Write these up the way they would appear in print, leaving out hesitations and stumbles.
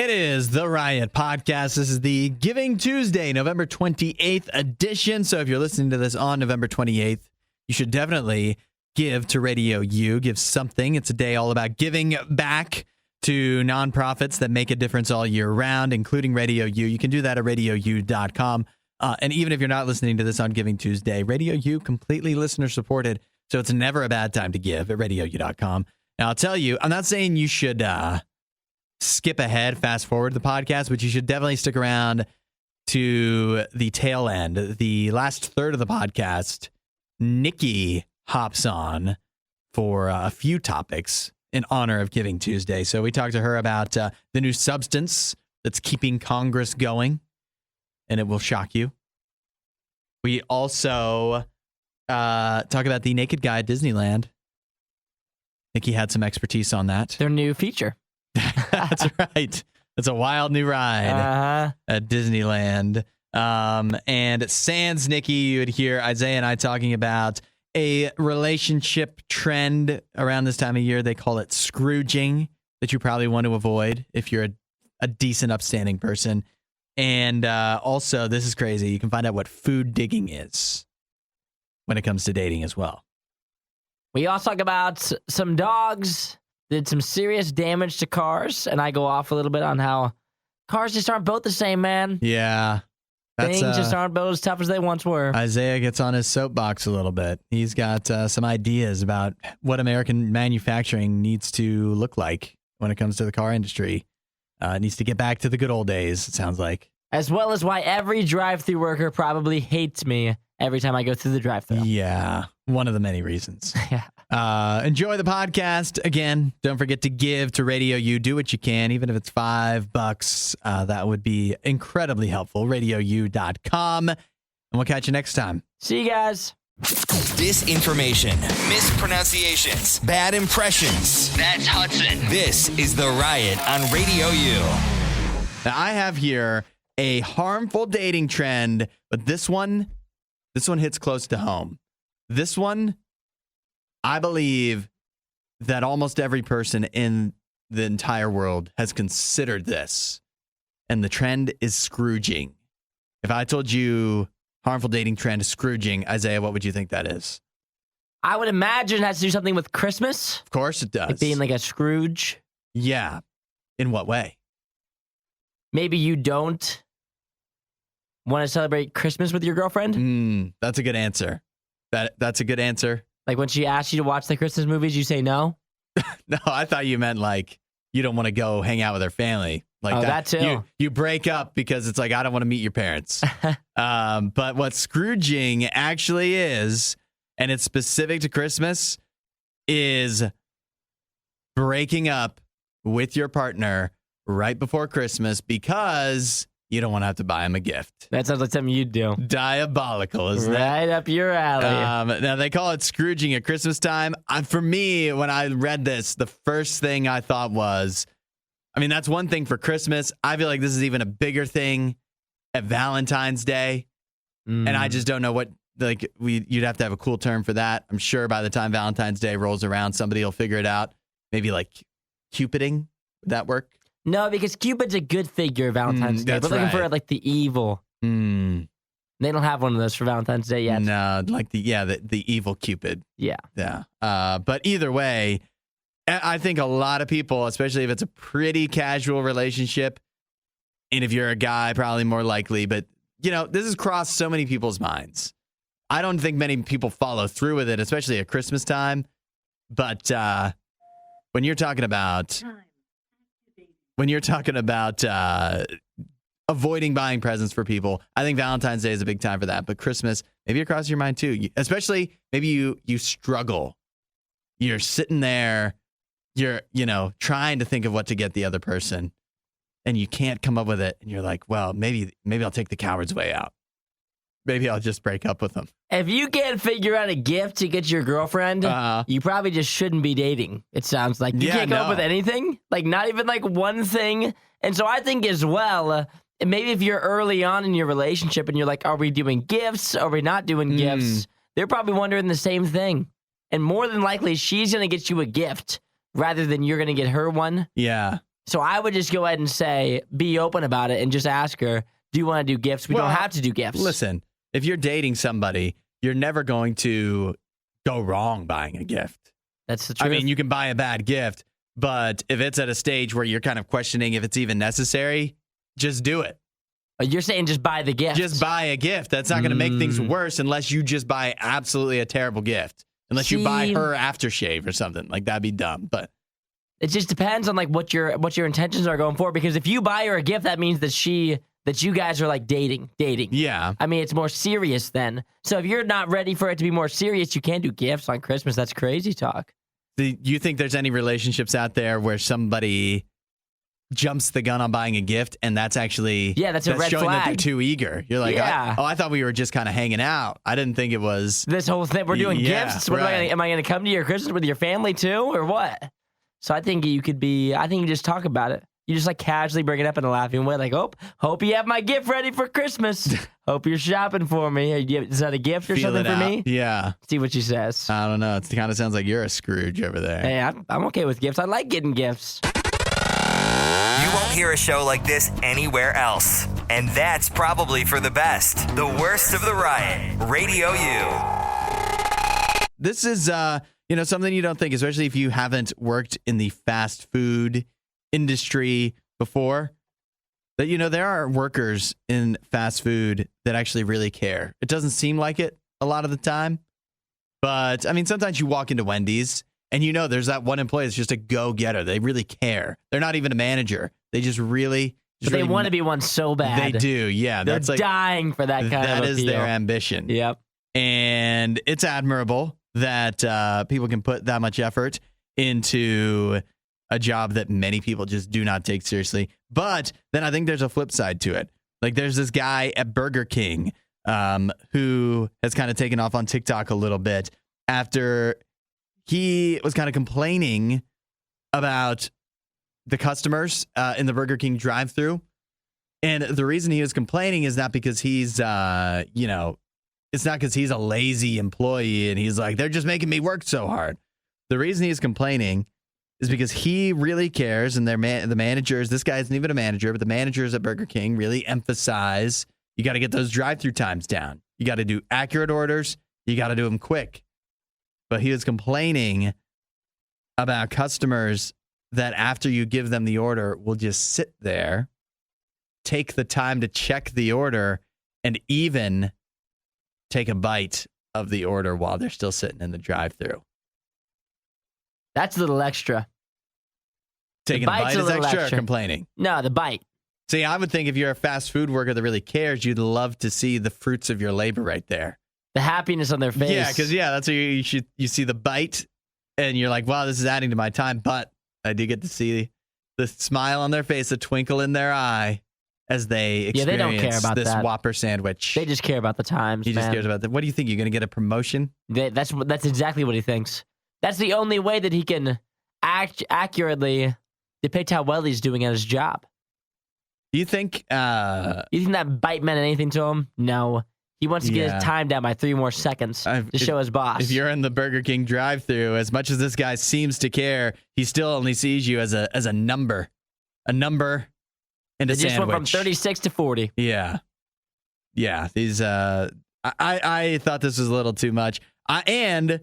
It is the Riot Podcast. This is the Giving Tuesday, November 28th edition. So if you're listening to this on November 28th, you should definitely give to RadioU. Give something. It's a day all about giving back to nonprofits that make a difference all year round, including RadioU. You can do that at RadioU.com. And even if you're not listening to this on Giving Tuesday, RadioU, completely listener supported. So it's never a bad time to give at RadioU.com. Now, I'll tell you, I'm not saying you should skip ahead, fast forward the podcast, but you should definitely stick around to the tail end, the last third of the podcast. Nikki hops on for a few topics in honor of Giving Tuesday. So we talked to her about the new substance that's keeping Congress going, and it will shock you. We also talk about the naked guy at Disneyland. Nikki had some expertise on that. Their new feature. That's right. It's a wild new ride at Disneyland. And sans Nikki, you would hear Isaiah and I talking about a relationship trend around this time of year. They call it Scrooging, that you probably want to avoid if you're a decent, upstanding person. And also, this is crazy. You can find out what food digging is when it comes to dating as well. We also talk about some dogs did some serious damage to cars, and I go off a little bit on how cars just aren't built the same, man. Yeah. Things just aren't built as tough as they once were. Isaiah gets on his soapbox a little bit. He's got some ideas about what American manufacturing needs to look like when it comes to the car industry. It needs to get back to the good old days, it sounds like. As well as why every drive-thru worker probably hates me every time I go through the drive-thru. Yeah, one of the many reasons. Yeah. Enjoy the podcast. Again, don't forget to give to RadioU. Do what you can, even if it's $5. That would be incredibly helpful. RadioU.com. And we'll catch you next time. See you guys. Disinformation, mispronunciations, bad impressions. That's Hudson. This is The Riot on RadioU. Now, I have here a harmful dating trend, but this one hits close to home. This one, I believe that almost every person in the entire world has considered this. And the trend is Scrooging. If I told you harmful dating trend is Scrooging, Isaiah, what would you think that is? I would imagine it has to do something with Christmas. Of course it does. Like being like a Scrooge. Yeah. In what way? Maybe you don't want to celebrate Christmas with your girlfriend? That's a good answer. That's a good answer. Like when she asks you to watch the Christmas movies, you say no? No, I thought you meant like you don't want to go hang out with her family. Like that too. You break up because it's like, I don't want to meet your parents. But what Scrooging actually is, and it's specific to Christmas, is breaking up with your partner right before Christmas because you don't want to have to buy him a gift. That sounds like something you'd do. Diabolical, isn't it? Right up your alley. Now, they call it Scrooging at Christmas time. For me, when I read this, the first thing I thought was, I mean, that's one thing for Christmas. I feel like this is even a bigger thing at Valentine's Day. And I just don't know what, like, you'd have to have a cool term for that. I'm sure by the time Valentine's Day rolls around, somebody will figure it out. Maybe like Cupiding. Would that work? No, because Cupid's a good figure of Valentine's Day. We're looking for like the evil. They don't have one of those for Valentine's Day yet. No, like the evil Cupid. Yeah. Yeah. But either way, I think a lot of people, especially if it's a pretty casual relationship, and if you're a guy, probably more likely, but you know, this has crossed so many people's minds. I don't think many people follow through with it, especially at Christmas time. But when you're talking about avoiding buying presents for people, I think Valentine's Day is a big time for that. But Christmas, maybe it crosses your mind too. Especially maybe you struggle. You're sitting there, you're trying to think of what to get the other person, and you can't come up with it. And you're like, well, maybe I'll take the coward's way out. Maybe I'll just break up with them. If you can't figure out a gift to get your girlfriend, you probably just shouldn't be dating. It sounds like you can't come up with anything, like not even like one thing. And so I think as well, maybe if you're early on in your relationship and you're like, are we doing gifts? Are we not doing gifts? They're probably wondering the same thing. And more than likely, she's going to get you a gift rather than you're going to get her one. Yeah. So I would just go ahead and say, be open about it and just ask her, do you want to do gifts? We don't have to do gifts. Listen, if you're dating somebody, you're never going to go wrong buying a gift. That's the truth. I mean, you can buy a bad gift, but if it's at a stage where you're kind of questioning if it's even necessary, just do it. You're saying just buy the gift. Just buy a gift. That's not going to make things worse unless you just buy absolutely a terrible gift. Unless you buy her aftershave or something. Like, that'd be dumb. But it just depends on like what your intentions are going for. Because if you buy her a gift, that means that you guys are like dating. Yeah. I mean, it's more serious then. So if you're not ready for it to be more serious, you can't do gifts on Christmas. That's crazy talk. Do you think there's any relationships out there where somebody jumps the gun on buying a gift and that's actually that's a red showing flag. that they're too eager? You're like, I thought we were just kind of hanging out. I didn't think it was this whole thing. We're doing gifts. What am I going to come to your Christmas with your family too, or what? So I think you just talk about it. You just like casually bring it up in a laughing way, like, hope you have my gift ready for Christmas. Hope you're shopping for me. Is that a gift or something for me? Yeah. See what she says. I don't know. It kind of sounds like you're a Scrooge over there. Hey, I'm okay with gifts. I like getting gifts. You won't hear a show like this anywhere else. And that's probably for the best. The Worst of the Riot. Radio U. This is, something you don't think, especially if you haven't worked in the fast food industry before, that, there are workers in fast food that actually really care. It doesn't seem like it a lot of the time. But, I mean, sometimes you walk into Wendy's and there's that one employee that's just a go-getter. They really care. They're not even a manager. They just really... But they want to be one so bad. They do, yeah. They're dying for that kind of appeal. That is their ambition. Yep. And it's admirable that people can put that much effort into a job that many people just do not take seriously. But then I think there's a flip side to it. Like, there's this guy at Burger King who has kind of taken off on TikTok a little bit after he was kind of complaining about the customers in the Burger King drive-thru. And the reason he was complaining is not because he's, it's not because he's a lazy employee and he's like, they're just making me work so hard. The reason he's complaining is because he really cares, and the managers, this guy isn't even a manager, but the managers at Burger King really emphasize you got to get those drive-thru times down. You got to do accurate orders. You got to do them quick. But he was complaining about customers that after you give them the order will just sit there, take the time to check the order, and even take a bite of the order while they're still sitting in the drive-thru. That's a little extra. Taking a bite is extra or complaining? No, the bite. See, I would think if you're a fast food worker that really cares, you'd love to see the fruits of your labor right there. The happiness on their face. Yeah, because that's where you see the bite, and you're like, wow, this is adding to my time. But I do get to see the smile on their face, the twinkle in their eye as they experience they don't care about this that. Whopper sandwich. They just care about the times, He just cares about that. What do you think? You're going to get a promotion? That's exactly what he thinks. That's the only way that he can accurately depict how well he's doing at his job. Do you think... you think that bite meant anything to him? No. He wants to get his time down by 3 more seconds to show his boss. If you're in the Burger King drive-thru, as much as this guy seems to care, he still only sees you as a number. A number and a sandwich. Just went from 36 to 40. Yeah. Yeah. These... I thought this was a little too much. Can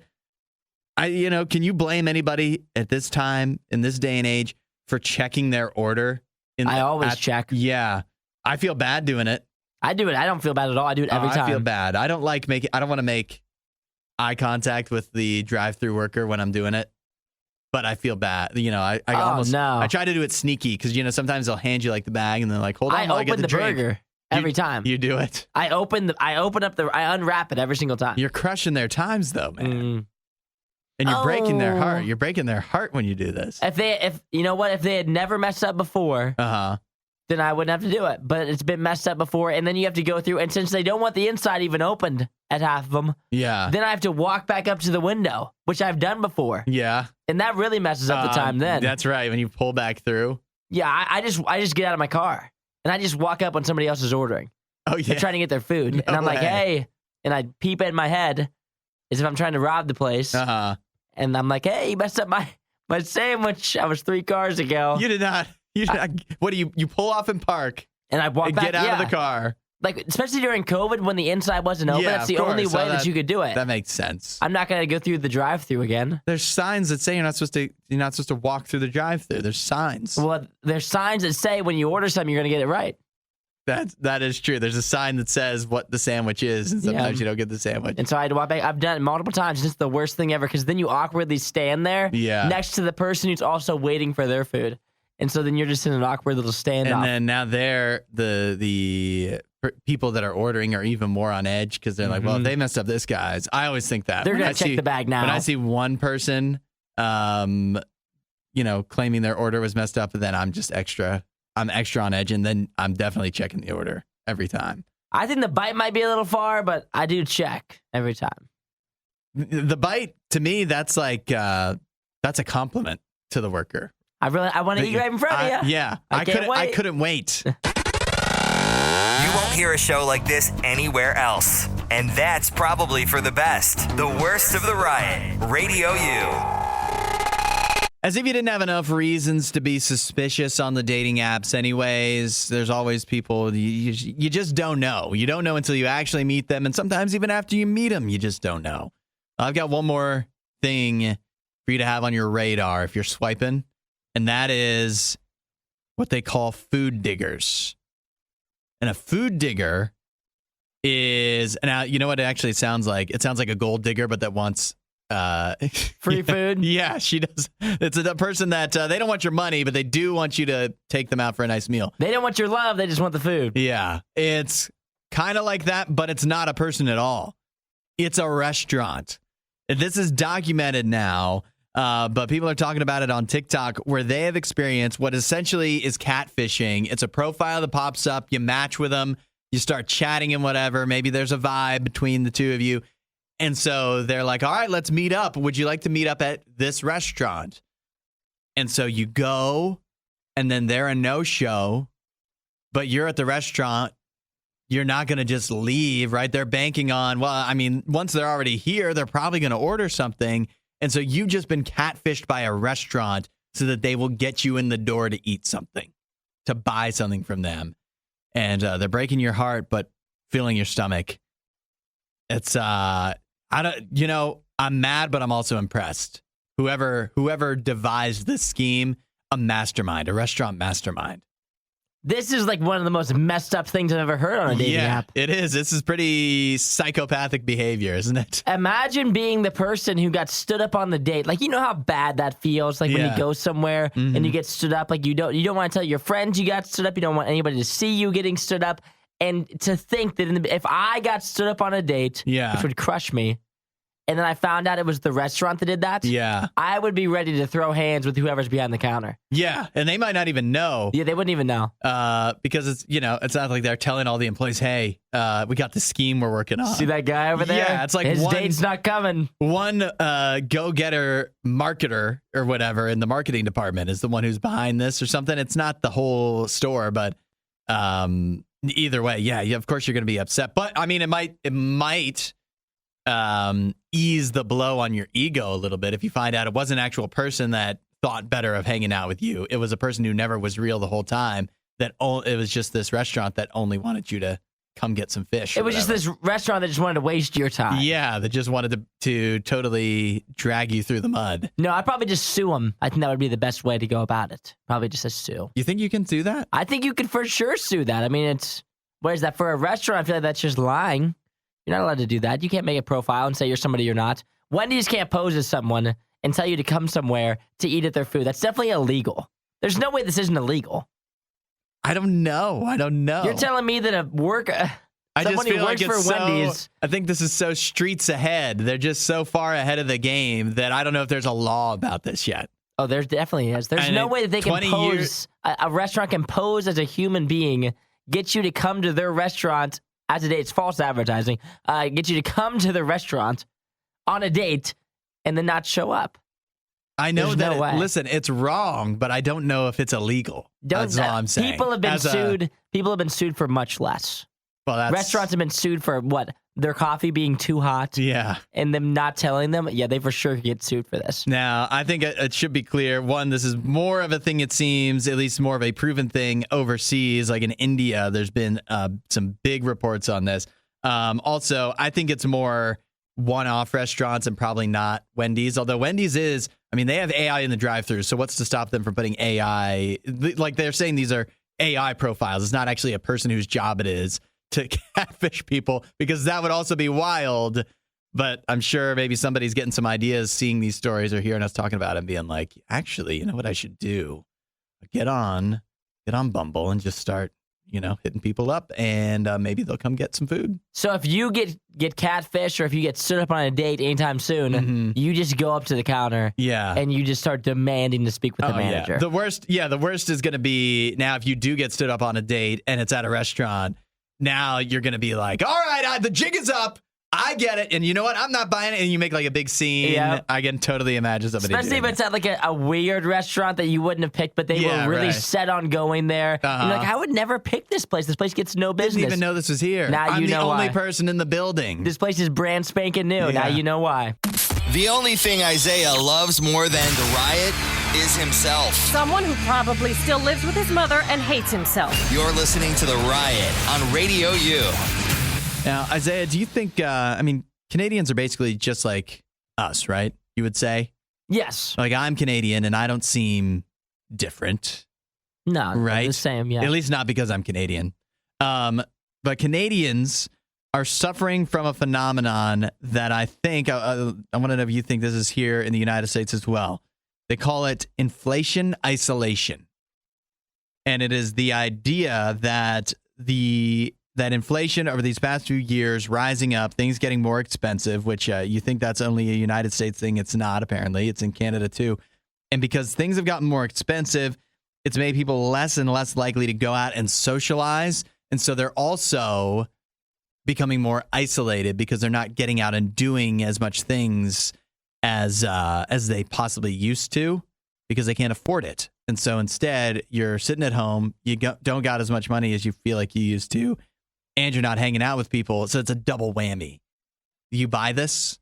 you blame anybody at this time, in this day and age, for checking their order? I always check. Yeah. I feel bad doing it. I do it. I don't feel bad at all. I do it every time. I feel bad. I don't want to make eye contact with the drive-thru worker when I'm doing it. But I feel bad. I try to do it sneaky because, sometimes they'll hand you like the bag and they're like, hold on, I get the drink. Burger every time. You do it. I unwrap it every single time. You're crushing their times though, man. And you're breaking their heart. You're breaking their heart when you do this. If they had never messed up before, then I wouldn't have to do it. But it's been messed up before, and then you have to go through. And since they don't want the inside even opened at half of them, then I have to walk back up to the window, which I've done before. Yeah, and that really messes up the time. Then that's right. When you pull back through. Yeah, I just get out of my car and I just walk up when somebody else is ordering. Oh yeah, they're trying to get their food, and I'm like, hey, and I peep in my head as if I'm trying to rob the place. And I'm like, hey, you messed up my sandwich. I was 3 cars ago. You did not What do you pull off and park and I walk and back, get out of the car? Like, especially during COVID when the inside wasn't open, that's the only way that you could do it. That makes sense. I'm not going to go through the drive-thru again. There's signs that say you're not supposed to walk through the drive-thru. There's signs. Well, there's signs that say when you order something, you're going to get it right. That is true. There's a sign that says what the sandwich is, and sometimes you don't get the sandwich. And so I had to walk back. I've done it multiple times. It's the worst thing ever because then you awkwardly stand there next to the person who's also waiting for their food. And so then you're just in an awkward little standoff. And then now the people that are ordering are even more on edge because they're like, well, if they messed up this guy's. I always think that. They're going to check the bag now. When I see one person, claiming their order was messed up, and then I'm extra on edge, and then I'm definitely checking the order every time. I think the bite might be a little far, but I do check every time. The bite, to me, that's a compliment to the worker. I want to eat right in front of you. Yeah. I couldn't wait. You won't hear a show like this anywhere else. And that's probably for the best. The Worst of the Riot, Radio U. As if you didn't have enough reasons to be suspicious on the dating apps anyways, there's always people you just don't know. You don't know until you actually meet them, and sometimes even after you meet them, you just don't know. I've got one more thing for you to have on your radar if you're swiping, and that is what they call food diggers. And a food digger is, now you know what it actually sounds like? It sounds like a gold digger, but that wants free food. Yeah, she does. It's a person that they don't want your money, but they do want you to take them out for a nice meal. They don't want your love, they just want the food. Yeah, it's kind of like that, but it's not a person at all. It's a restaurant. This is documented now, but people are talking about it on TikTok where they have experienced what essentially is catfishing. It's a profile that pops up. You match with them. You start chatting and whatever. Maybe there's a vibe between the two of you. And so they're like, all right, let's meet up. Would you like to meet up at this restaurant? And so you go, and then they're a no-show, but you're at the restaurant. You're not going to just leave, right? They're banking on, well, I mean, once they're already here, they're probably going to order something. And so you've just been catfished by a restaurant so that they will get you in the door to eat something, to buy something from them. And they're breaking your heart, but filling your stomach. It's, I'm mad, but I'm also impressed. Whoever devised this scheme, a mastermind, a restaurant mastermind. This is like one of the most messed up things I've ever heard on a dating app. It is. This is pretty psychopathic behavior, isn't it? Imagine being the person who got stood up on the date. Like, you know how bad that feels? Like when you go somewhere and you get stood up. Like you don't want to tell your friends you got stood up. You don't want anybody to see you getting stood up. And to think that if I got stood up on a date, which would crush me, and then I found out it was the restaurant that did that, I would be ready to throw hands with whoever's behind the counter. Yeah, and they might not even know. Yeah, they wouldn't even know. Because it's not like they're telling all the employees, hey, we got the scheme we're working on. See that guy over there? Yeah, it's like his date's not coming. One go-getter marketer or whatever in the marketing department is the one who's behind this or something. It's not the whole store, but either way, of course you're going to be upset. But I mean, it might ease the blow on your ego a little bit if you find out it was an actual person that thought better of hanging out with you. It was a person who never was real the whole time. It was just this restaurant that only wanted you to come get some fish. It was just this restaurant that just wanted to waste your time. Yeah, that just wanted to totally drag you through the mud. No, I'd probably just sue them. I think that would be the best way to go about it. Probably just a sue. You think you can sue that? I think you could for sure sue that. I mean, what is that? For a restaurant, I feel like that's just lying. You're not allowed to do that. You can't make a profile and say you're somebody you're not. Wendy's can't pose as someone and tell you to come somewhere to eat at their food. That's definitely illegal. There's no way this isn't illegal. I don't know. You're telling me that someone who works for Wendy's. I think this is so streets ahead. They're just so far ahead of the game that I don't know if there's a law about this yet. Oh, there definitely is. There's no way that they can pose. A restaurant can pose as a human being, get you to come to their restaurant as a date. It's false advertising. Get you to come to the restaurant on a date and then not show up. I know listen, it's wrong, but I don't know if it's illegal. That's all I'm saying. People have been sued. People have been sued for much less. Well, restaurants have been sued for what? their coffee being too hot. Yeah. And them not telling them, they for sure could get sued for this. Now, I think it should be clear. One, this is more of a thing, it seems, at least more of a proven thing overseas. Like in India, there's been some big reports on this. Also, I think it's more one-off restaurants and probably not Wendy's. Although Wendy's is, they have AI in the drive-thru. So what's to stop them from putting AI? Like they're saying these are AI profiles. It's not actually a person whose job it is to catfish people, because that would also be wild. But I'm sure maybe somebody's getting some ideas, seeing these stories or hearing us talking about it and being like, actually, you know what I should do? Get on Bumble and just start, hitting people up, and maybe they'll come get some food. So if you get catfish, or if you get stood up on a date anytime soon, you just go up to the counter, and you just start demanding to speak with the manager. Yeah. The worst is going to be now if you do get stood up on a date and it's at a restaurant. Now you're going to be like, all right, the jig is up. I get it. And you know what? I'm not buying it. And you make like a big scene. Yep. I can totally imagine somebody Especially if it's at like a weird restaurant that you wouldn't have picked, but they were really set on going there. You're like, I would never pick this place. This place gets no business. Didn't even know this was here. Now I'm you know the only why. person in the building. This place is brand spanking new. Yeah. Now you know why. The only thing Isaiah loves more than the riot is himself. Someone who probably still lives with his mother and hates himself. You're listening to The Riot on Radio U. Now, Isaiah, do you think, Canadians are basically just like us, right? You would say? Yes. Like, I'm Canadian and I don't seem different. No, right? The same, yeah. At least not because I'm Canadian. But Canadians are suffering from a phenomenon that I think, I want to know if you think this is here in the United States as well. They call it inflation isolation. And it is the idea that that inflation over these past few years rising up, things getting more expensive, which you think that's only a United States thing. It's not, apparently. It's in Canada, too. And because things have gotten more expensive, it's made people less and less likely to go out and socialize. And so they're also becoming more isolated because they're not getting out and doing as much things as they possibly used to because they can't afford it. And so instead, you're sitting at home, you don't got as much money as you feel like you used to, and you're not hanging out with people. So it's a double whammy. You buy this?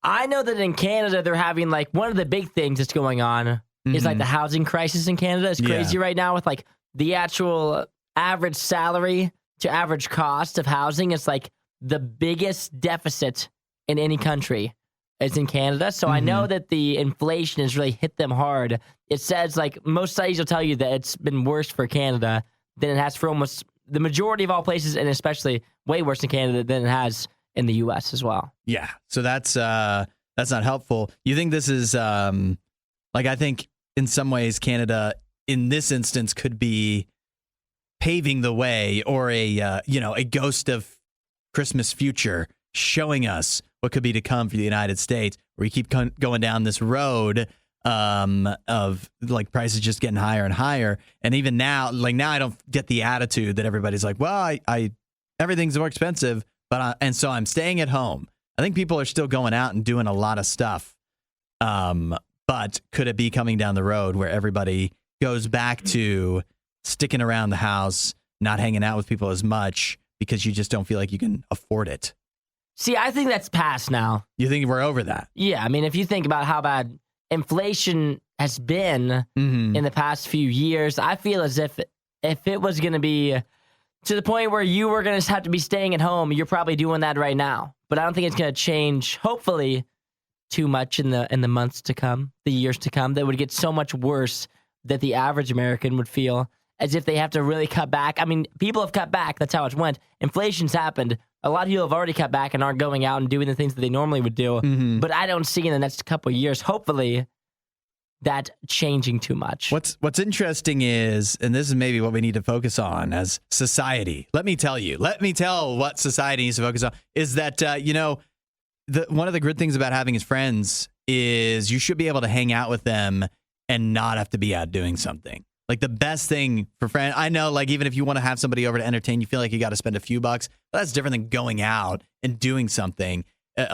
I know that in Canada, they're having like one of the big things that's going on is like the housing crisis in Canada is crazy right now with like the actual average salary to average cost of housing. It's like the biggest deficit in any country is in Canada. So I know that the inflation has really hit them hard. It says like most studies will tell you that it's been worse for Canada than it has for almost the majority of all places, and especially way worse in Canada than it has in the U.S. as well. Yeah. So that's not helpful. You think this is I think in some ways Canada in this instance could be paving the way, or a ghost of Christmas future showing us what could be to come for the United States, where we keep going down this road of like prices just getting higher and higher. And even now, now I don't get the attitude that everybody's like, well, I everything's more expensive, and so I'm staying at home. I think people are still going out and doing a lot of stuff. But could it be coming down the road where everybody goes back to sticking around the house, not hanging out with people as much because you just don't feel like you can afford it? See, I think that's past now. You think we're over that? Yeah. I mean, if you think about how bad inflation has been in the past few years, I feel as if it was going to be to the point where you were going to have to be staying at home, you're probably doing that right now. But I don't think it's going to change, hopefully, too much in the months to come, the years to come, that would get so much worse that the average American would feel as if they have to really cut back. I mean, people have cut back. That's how it went. Inflation's happened. A lot of people have already cut back and aren't going out and doing the things that they normally would do. But I don't see in the next couple of years, hopefully, that changing too much. What's interesting is, and this is maybe what we need to focus on as society. Let me tell what society needs to focus on is that, one of the good things about having his friends is you should be able to hang out with them and not have to be out doing something. Like the best thing for friends, I know, like even if you want to have somebody over to entertain, you feel like you got to spend a few bucks. But that's different than going out and doing something.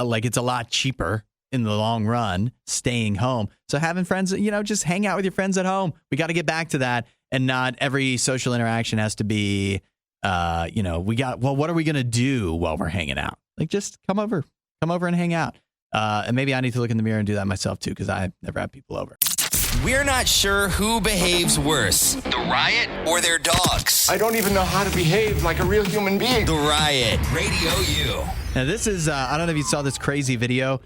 Like it's a lot cheaper in the long run, staying home. So having friends, just hang out with your friends at home. We got to get back to that, and not every social interaction has to be what are we going to do while we're hanging out? Like, just come over and hang out. And maybe I need to look in the mirror and do that myself too, because I never have people over. We're not sure who behaves worse, the Riot or their dogs. I don't even know how to behave like a real human being. The Riot, Radio U. Now, this is, I don't know if you saw this crazy video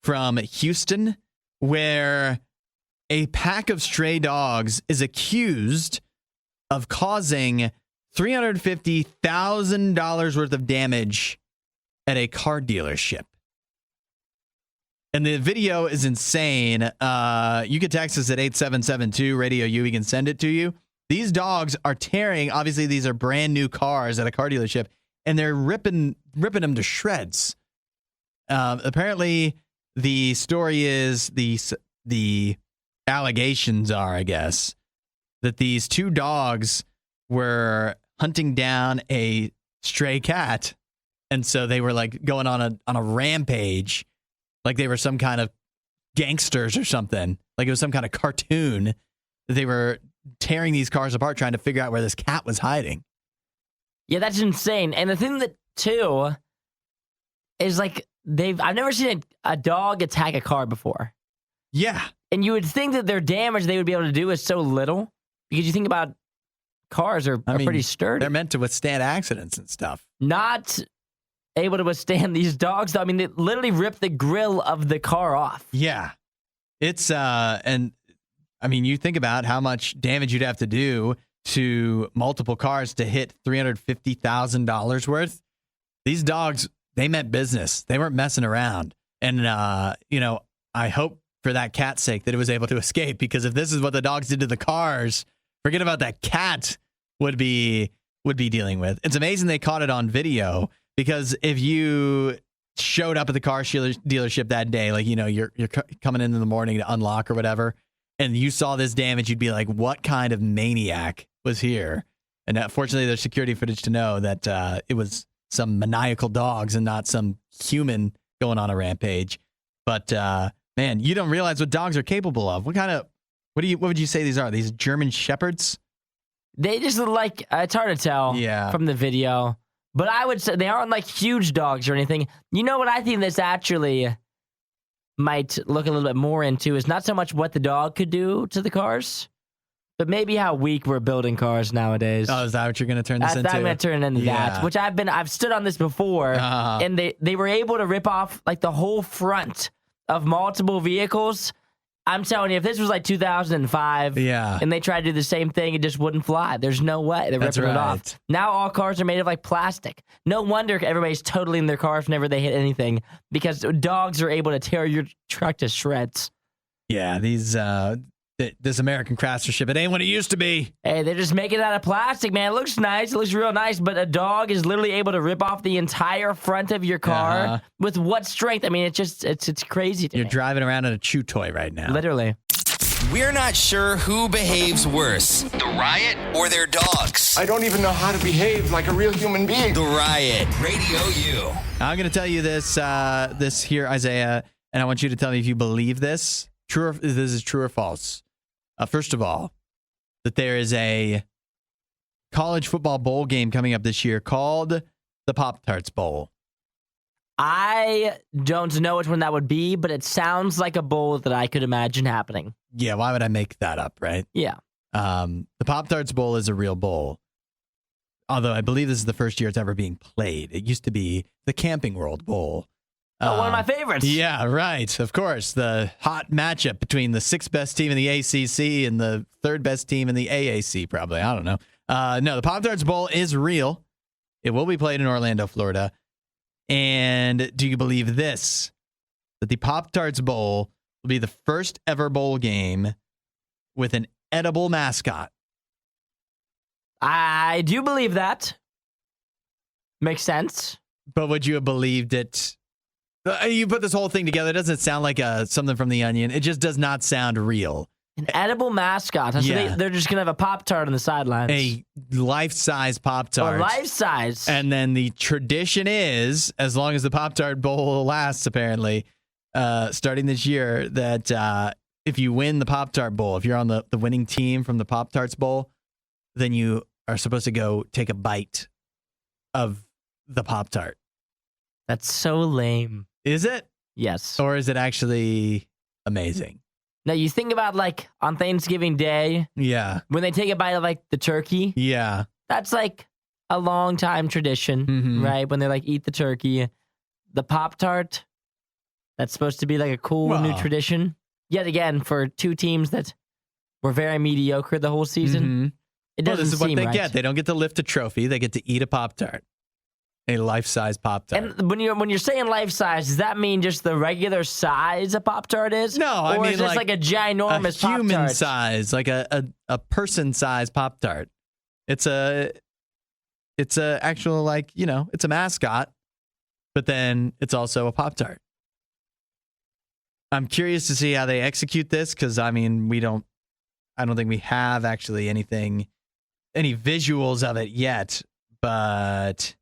from Houston where a pack of stray dogs is accused of causing $350,000 worth of damage at a car dealership. And the video is insane. You can text us at 8772 Radio U. We can send it to you. These dogs are tearing. Obviously, these are brand new cars at a car dealership, and they're ripping them to shreds. Apparently, the story is the allegations are, I guess, that these two dogs were hunting down a stray cat, and so they were like going on a rampage. Like they were some kind of gangsters or something. Like it was some kind of cartoon. They were tearing these cars apart, trying to figure out where this cat was hiding. Yeah, that's insane. And the thing that, too, is like I've never seen a dog attack a car before. Yeah. And you would think that their damage they would be able to do is so little, because you think about cars are pretty sturdy. They're meant to withstand accidents and stuff. Not able to withstand these dogs, though. I mean, they literally ripped the grill of the car off. Yeah. It's, and I mean, you think about how much damage you'd have to do to multiple cars to hit $350,000 worth. These dogs, they meant business. They weren't messing around. And, I hope for that cat's sake that it was able to escape, because if this is what the dogs did to the cars, forget about that cat would be dealing with. It's amazing they caught it on video, because if you showed up at the car dealership that day, like, you're coming in the morning to unlock or whatever, and you saw this damage, you'd be like, what kind of maniac was here? And fortunately, there's security footage to know that it was some maniacal dogs and not some human going on a rampage. But man, you don't realize what dogs are capable of. What would you say these are? These German Shepherds? They just look like, it's hard to tell from the video. But I would say they aren't like huge dogs or anything. You know what I think this actually might look a little bit more into is not so much what the dog could do to the cars, but maybe how weak we're building cars nowadays. Oh, is that what you're going to turn this into? I'm going to turn it into that, which I've stood on this before, and they were able to rip off like the whole front of multiple vehicles. I'm telling you, if this was like 2005 and they tried to do the same thing, it just wouldn't fly. There's no way. They're ripping it off. Now all cars are made of like plastic. No wonder everybody's totaling their cars whenever they hit anything, because dogs are able to tear your truck to shreds. Yeah, this American craftsmanship, it ain't what it used to be. Hey, they're just making it out of plastic, man. It looks nice. It looks real nice, but a dog is literally able to rip off the entire front of your car with what strength? I mean, it's crazy to me. You're driving around in a chew toy right now. Literally. We're not sure who behaves worse, the Riot or their dogs. I don't even know how to behave like a real human being. The Riot, Radio U. I'm going to tell you this here, Isaiah, and I want you to tell me if you believe this. This is true or false. First of all, that there is a college football bowl game coming up this year called the Pop-Tarts Bowl. I don't know which one that would be, but it sounds like a bowl that I could imagine happening. Yeah, why would I make that up, right? Yeah. The Pop-Tarts Bowl is a real bowl. Although I believe this is the first year it's ever being played. It used to be the Camping World Bowl. One of my favorites. Yeah, right. Of course. The hot matchup between the sixth best team in the ACC and the third best team in the AAC, probably. I don't know. No, the Pop-Tarts Bowl is real. It will be played in Orlando, Florida. And do you believe this? That the Pop-Tarts Bowl will be the first ever bowl game with an edible mascot. I do believe that. Makes sense. But would you have believed it? You put this whole thing together, it doesn't sound like something from The Onion. It just does not sound real. An edible mascot. So they're just going to have a Pop-Tart on the sidelines. A life-size Pop-Tart. Oh, life-size. And then the tradition is, as long as the Pop-Tart Bowl lasts, apparently, starting this year, that if you win the Pop-Tart Bowl, if you're on the winning team from the Pop-Tarts Bowl, then you are supposed to go take a bite of the Pop-Tart. That's so lame. Is it? Yes. Or is it actually amazing? Now, you think about, like, on Thanksgiving Day, Yeah. when they take a bite of, like, the turkey. Yeah. That's, like, a long time tradition, right? When they, like, eat the turkey. The Pop-Tart, that's supposed to be, like, a cool new tradition. Yet again, for two teams that were very mediocre the whole season, it doesn't this is what seem they right. get. They don't get to lift a trophy. They get to eat a Pop-Tart. A life-size Pop-Tart. And when you're saying life-size, does that mean just the regular size a Pop-Tart is? No, I or mean is this like a ginormous a human Pop-Tart? size, like a person-size Pop-Tart. It's a actual, like, you know, it's a mascot, but then it's also a Pop-Tart. I'm curious to see how they execute this because, I mean, I don't think we have actually any visuals of it yet, but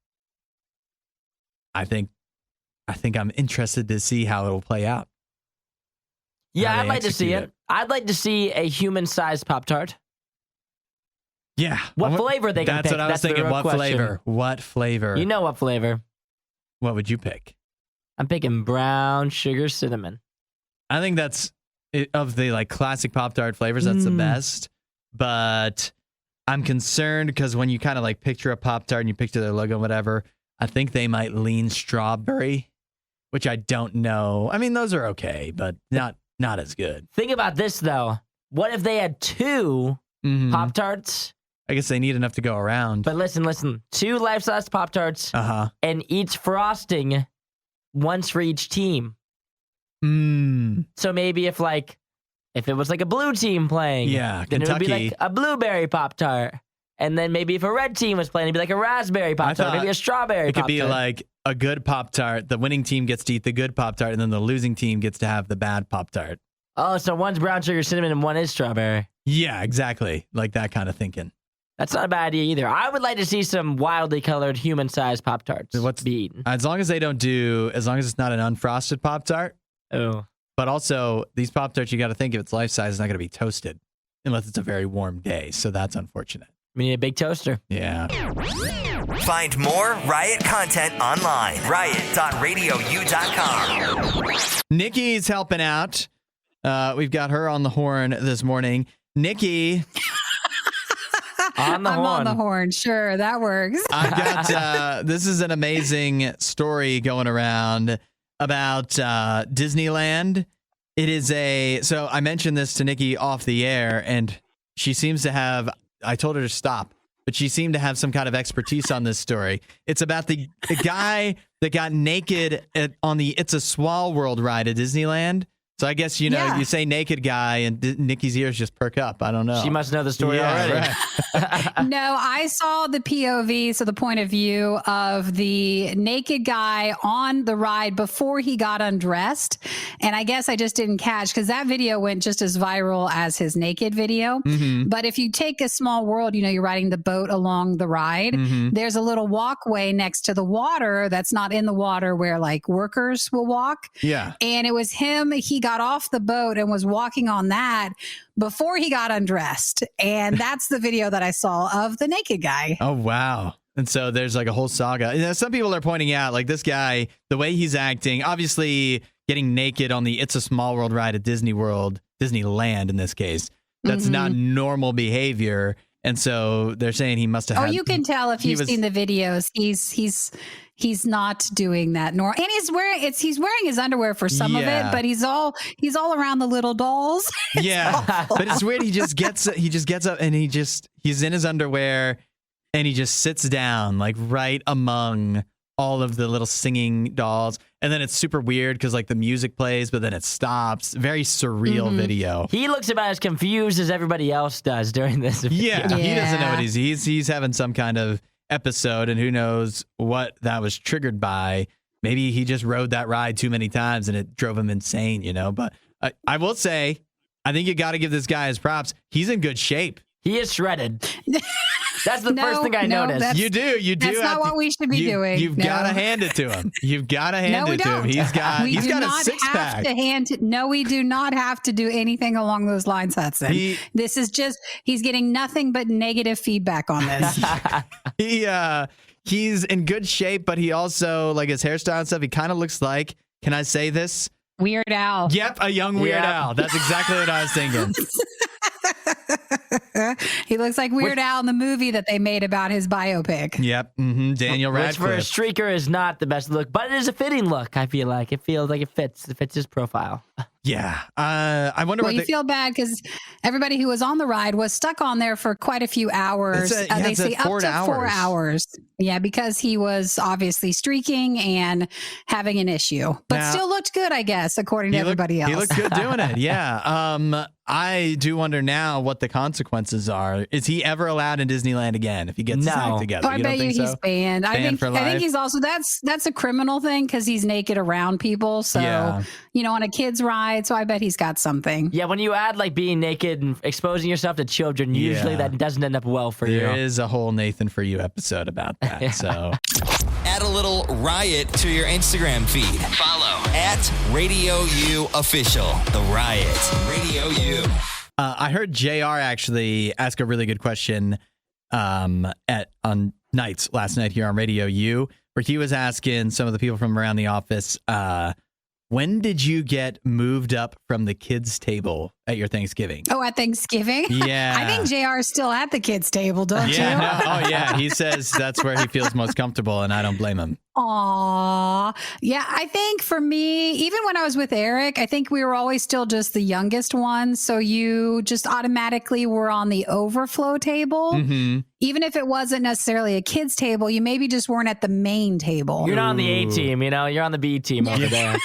I think I'm interested to see how it'll play out. Yeah, I'd like to see it. I'd like to see a human-sized Pop-Tart. Yeah. What flavor they can pick? That's what I was thinking. What flavor? What flavor? You know what flavor. What would you pick? I'm picking brown sugar cinnamon. I think that's, of the like classic Pop-Tart flavors, that's the best. But I'm concerned because when you kind of like picture a Pop-Tart and you picture their logo and whatever, I think they might lean strawberry, which I don't know. I mean, those are okay, but not as good. Think about this, though. What if they had two Pop-Tarts? I guess they need enough to go around. But listen. 2 life-size Pop-Tarts and each frosting once for each team. So maybe if it was like a blue team playing, then Kentucky, it would be like a blueberry Pop-Tart. And then maybe if a red team was playing, it'd be like a raspberry Pop-Tart, maybe a strawberry Pop-Tart. It could be like a good Pop-Tart. The winning team gets to eat the good Pop-Tart, and then the losing team gets to have the bad Pop-Tart. Oh, so one's brown sugar cinnamon and one is strawberry. Yeah, exactly. Like that kind of thinking. That's not a bad idea either. I would like to see some wildly colored human-sized Pop-Tarts be eaten. As long as it's not an unfrosted Pop-Tart. Oh. But also, these Pop-Tarts, you got to think if it's life-size, it's not going to be toasted unless it's a very warm day. So that's unfortunate. We need a big toaster. Yeah. Find more Riot content online. riot.radiou.com. Nikki's helping out. We've got her on the horn this morning. Nikki. I'm on the horn. Sure, that works. I've got, this is an amazing story going around about Disneyland. It is so I mentioned this to Nikki off the air, and she seems to have, I told her to stop, but she seemed to have some kind of expertise on this story. It's about the guy that got naked on the It's a Small World ride at Disneyland. So I guess, you say naked guy and Nikki's ears just perk up. I don't know. She must know the story already. Right. No, I saw the POV, so the point of view of the naked guy on the ride before he got undressed. And I guess I just didn't catch because that video went just as viral as his naked video. But if you take A Small World, you're riding the boat along the ride. There's a little walkway next to the water that's not in the water where like workers will walk. Yeah. And it was him. He got off the boat and was walking on that before he got undressed. And that's the video that I saw of the naked guy. Oh, wow. And so there's like a whole saga. Some people are pointing out like this guy, the way he's acting, obviously getting naked on the It's a Small World ride at Disneyland in this case, that's not normal behavior. And so they're saying he must have had, you can tell if you've seen the videos. He's not doing that. And he's wearing his underwear for some of it, but he's all around the little dolls. Yeah. But it's weird. He just gets up and he's in his underwear and he just sits down like right among all of the little singing dolls. And then it's super weird because like the music plays, but then it stops. Very surreal video. He looks about as confused as everybody else does during this video. Yeah. He doesn't know what he's having some kind of episode, and who knows what that was triggered by. Maybe he just rode that ride too many times and it drove him insane, But I will say, I think you got to give this guy his props. He's in good shape. He is shredded. That's the first thing I noticed. You do. That's not what we should be doing. You've got to hand it to him. You've got to hand it to him. He's got a six-pack. No, we do not have to do anything along those lines, Hudson. This is just, he's getting nothing but negative feedback on this. he's in good shape, but he also, like his hairstyle and stuff, he kind of looks like, can I say this? Weird Al. Yep, a young Weird Al. That's exactly what I was thinking. He looks like Weird Al in the movie that they made about his biopic. Yep, Daniel Which for a Radcliffe. streaker is not the best look, but it is a fitting look. I feel like it feels like it fits his profile. Yeah, I wonder Well, you feel bad because everybody who was on the ride was stuck on there for quite a few hours. They say up to 4 hours. Yeah, because he was obviously streaking and having an issue, but still looked good, I guess, according to everybody else. He looked good doing it. Yeah. I do wonder now what the consequences are. Is he ever allowed in Disneyland again if he gets his act together? I bet you he's banned. I think he's also that's a criminal thing because he's naked around people. So on a kid's ride. So I bet he's got something. Yeah, when you add like being naked and exposing yourself to children, usually that doesn't end up well for you. There is a whole Nathan For You episode about that. So add a little riot to your Instagram feed. Follow @RadioU Official. The Riot. Radio U. I heard JR actually ask a really good question on nights last night here on Radio U, where he was asking some of the people from around the office, when did you get moved up from the kids' table at your Thanksgiving? Oh, at Thanksgiving? Yeah. I think JR is still at the kids' table, don't you? No, oh, yeah. He says that's where he feels most comfortable, and I don't blame him. Aw. Yeah, I think for me, even when I was with Eric, I think we were always still just the youngest ones. So you just automatically were on the overflow table. Mm-hmm. Even if it wasn't necessarily a kids' table, you maybe just weren't at the main table. You're not on the A team, you're on the B team over there.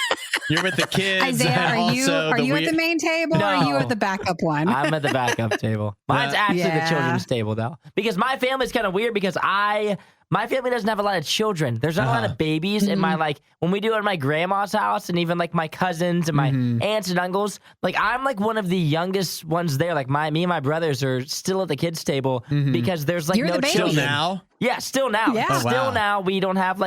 You're with the kids. Isaiah, are you at the main table or are you at the backup one? I'm at the backup table. Mine's actually the children's table, though. Because my family's kind of weird because my family doesn't have a lot of children. There's not a lot of babies in my, when we do it at my grandma's house and even, my cousins and my aunts and uncles, I'm, one of the youngest ones there. Me and my brothers are still at the kids' table because there's, You're no the baby. children. Still now? Yeah, still now. Yeah. Still now, we don't have,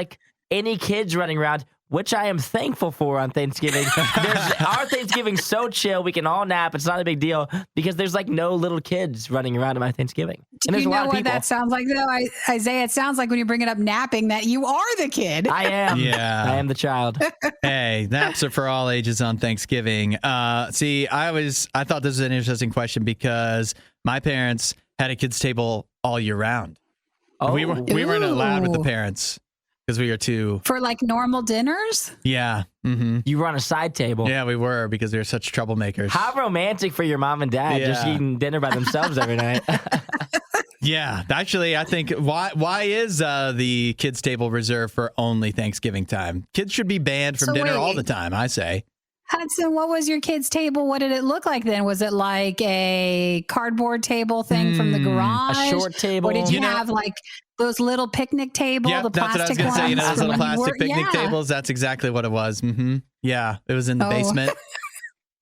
any kids running around, which I am thankful for on Thanksgiving. Our Thanksgiving's so chill. We can all nap. It's not a big deal because there's no little kids running around at my Thanksgiving. And there's you a lot know of what people. that sounds like, though? Isaiah, it sounds like when you bring it up napping that you are the kid. I am. Yeah. I am the child. Hey, naps are for all ages on Thanksgiving. See, I thought this was an interesting question because my parents had a kids' table all year round. Oh. We weren't allowed with the parents. Because we are too. For normal dinners? Yeah. Mm-hmm. You were on a side table. Yeah, we were because we were such troublemakers. How romantic for your mom and dad just eating dinner by themselves every night. Yeah. Actually, I think why is the kids' table reserved for only Thanksgiving time? Kids should be banned from dinner all the time, I say. Hudson, what was your kids' table? What did it look like then? Was it like a cardboard table thing from the garage? A short table? Or did you have those little picnic tables, the plastic that's what I was going to say. ones? Those little plastic picnic tables. That's exactly what it was. Mm-hmm. Yeah, it was in the basement.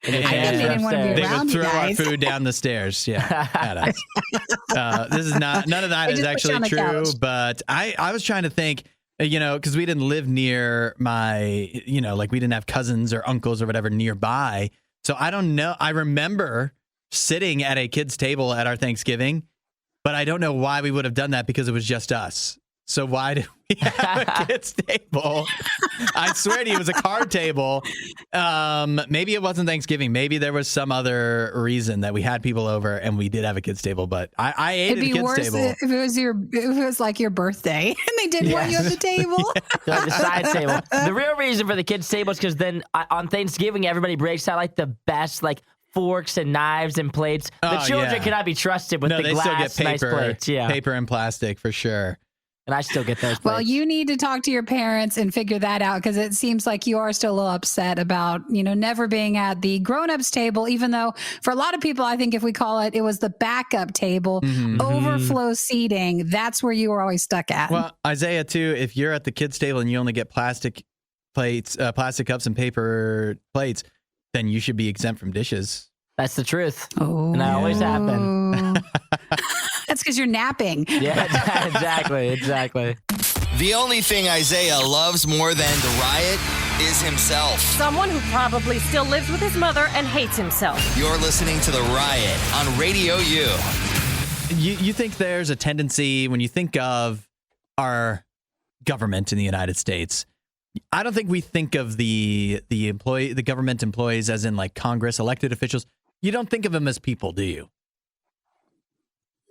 I think they didn't want to be They around would throw you our guys. food down the stairs. Yeah, at us. This is none of that is actually true. But I was trying to think, because we didn't live near my, we didn't have cousins or uncles or whatever nearby. So I don't know. I remember sitting at a kid's table at our Thanksgiving, but I don't know why we would have done that because it was just us. So why did we have a kid's table? I swear to you, it was a card table. Maybe it wasn't Thanksgiving. Maybe there was some other reason that we had people over and we did have a kid's table. But I ate at a kid's table. If it was like your birthday and they didn't want you at the table. The side table. The real reason for the kids' table is because then on Thanksgiving everybody breaks out the best forks and knives and plates. The children cannot be trusted with the glass, still get paper, nice plates. Yeah, paper and plastic for sure. And I still get those plates. Well, you need to talk to your parents and figure that out because it seems like you are still a little upset about, never being at the grown-ups table, even though for a lot of people, I think if we call it was the backup table, overflow seating. That's where you were always stuck at. Well, Isaiah, too, if you're at the kids' table and you only get plastic plates, plastic cups and paper plates, then you should be exempt from dishes. That's the truth. Oh. And I always have been. That's because you're napping. Yeah, exactly. The only thing Isaiah loves more than the riot is himself. Someone who probably still lives with his mother and hates himself. You're listening to The Riot on Radio U. You think there's a tendency when you think of our government in the United States, I don't think we think of the government employees as in like Congress, elected officials. You don't think of them as people, do you?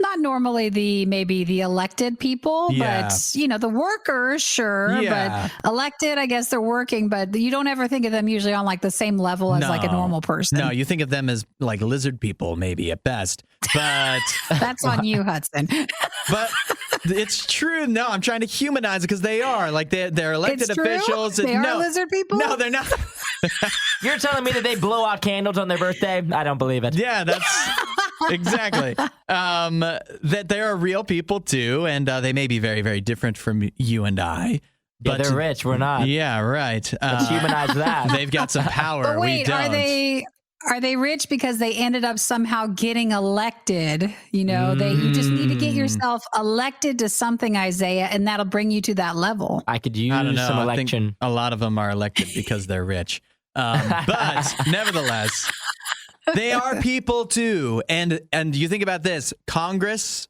Not normally maybe the elected people, Yeah. but the workers, sure. Yeah. But elected, I guess they're working, but you don't ever think of them usually on like the same level as like a normal person. No, you think of them as like lizard people, maybe at best. But That's on you, Hudson. but it's true. No, I'm trying to humanize it because they are like they're elected It's true? officials. They are lizard people? No, they're not. You're telling me that they blow out candles on their birthday? I don't believe it. Yeah, that's exactly. That there are real people too, and they may be very, very different from you and I. Yeah, they're rich. We're not. Yeah, right. Let's humanize that. They've got some power. But We wait, don't. are they rich because they ended up somehow getting elected? You just need to get yourself elected to something, Isaiah, and that'll bring you to that level. I could use I don't know. some I think election. a lot of them are elected because they're rich. But nevertheless, they are people too. And you think about this, Congress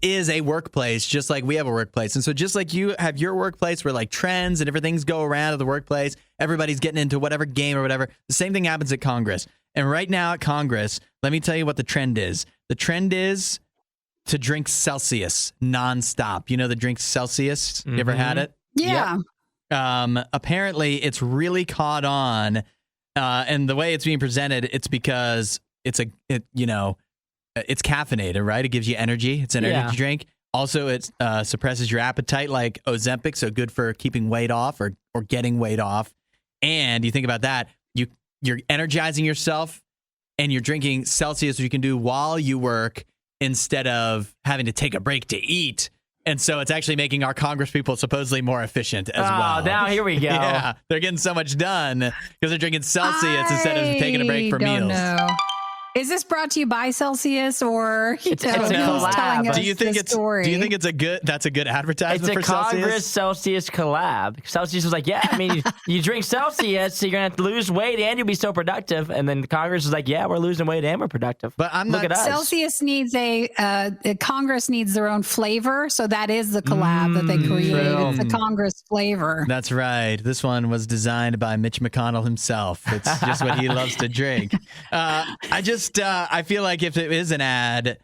is a workplace, just like we have a workplace. And so just like you have your workplace where like trends and different things go around at the workplace, everybody's getting into whatever game or whatever. The same thing happens at Congress. And right now at Congress, let me tell you what the trend is. The trend is to drink Celsius nonstop. You know the drink Celsius? You ever had it? Yeah. Apparently it's really caught on. And the way it's being presented, it's because it's caffeinated, right? It gives you energy. It's an energy drink. Also, it suppresses your appetite like Ozempic, so good for keeping weight off or getting weight off. And you think about that, you're energizing yourself and you're drinking Celsius, which you can do while you work instead of having to take a break to eat. And so it's actually making our Congress people supposedly more efficient as well. Oh, now here we go. Yeah, they're getting so much done because they're drinking Celsius instead of taking a break for meals. Know. Is this brought to you by Celsius or It's a who's collab. telling us Do you think the story? Do you think that's a good advertisement for It's a Congress Celsius? Celsius collab. Celsius was like, yeah, I mean, you drink Celsius, so you're going to have to lose weight and you'll be so productive. And then Congress was like, yeah, we're losing weight and we're productive. But I'm Look not. at us. Celsius needs Congress needs their own flavor, so that is the collab that they created. true. It's the Congress flavor. That's right. This one was designed by Mitch McConnell himself. It's just what he loves to drink. I feel like if it is an ad,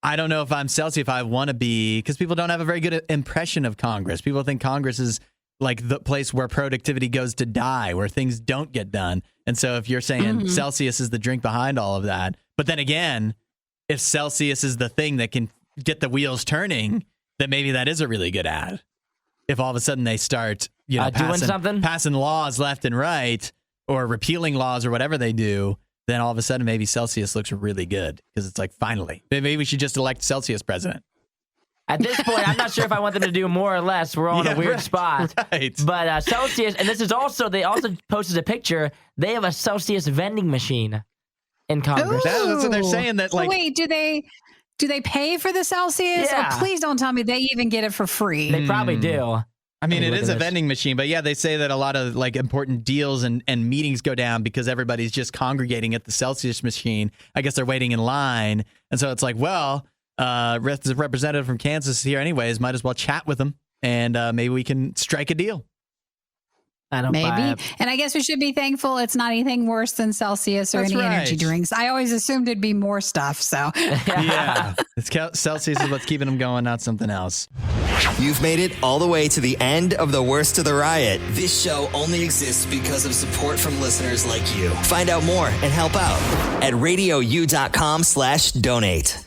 I don't know if I'm Celsius if I want to be, because people don't have a very good impression of Congress. People think Congress is like the place where productivity goes to die, where things don't get done. And so if you're saying Celsius is the drink behind all of that, but then again, if Celsius is the thing that can get the wheels turning, then maybe that is a really good ad. If all of a sudden they start, passing laws left and right or repealing laws or whatever they do, then all of a sudden maybe Celsius looks really good because it's like, finally, maybe we should just elect Celsius president. At this point, I'm not sure if I want them to do more or less. We're all in a weird spot. Right. But Celsius, and they also posted a picture. They have a Celsius vending machine in Congress. That's what they're saying. That like, Wait, do they pay for the Celsius? Yeah. Oh, please don't tell me they even get it for free. They probably do. I mean, it look is at a this. vending machine, but yeah, they say that a lot of like important deals and meetings go down because everybody's just congregating at the Celsius machine. I guess they're waiting in line. And so it's like, well, the representative from Kansas is here anyways, might as well chat with them and maybe we can strike a deal. I don't buy Maybe. it. And I guess we should be thankful it's not anything worse than Celsius or That's any right. energy drinks. I always assumed it'd be more stuff. So Yeah. Celsius is what's keeping them going, not something else. You've made it all the way to the end of the Worst of the Riot. This show only exists because of support from listeners like you. Find out more and help out at RadioU.com/donate.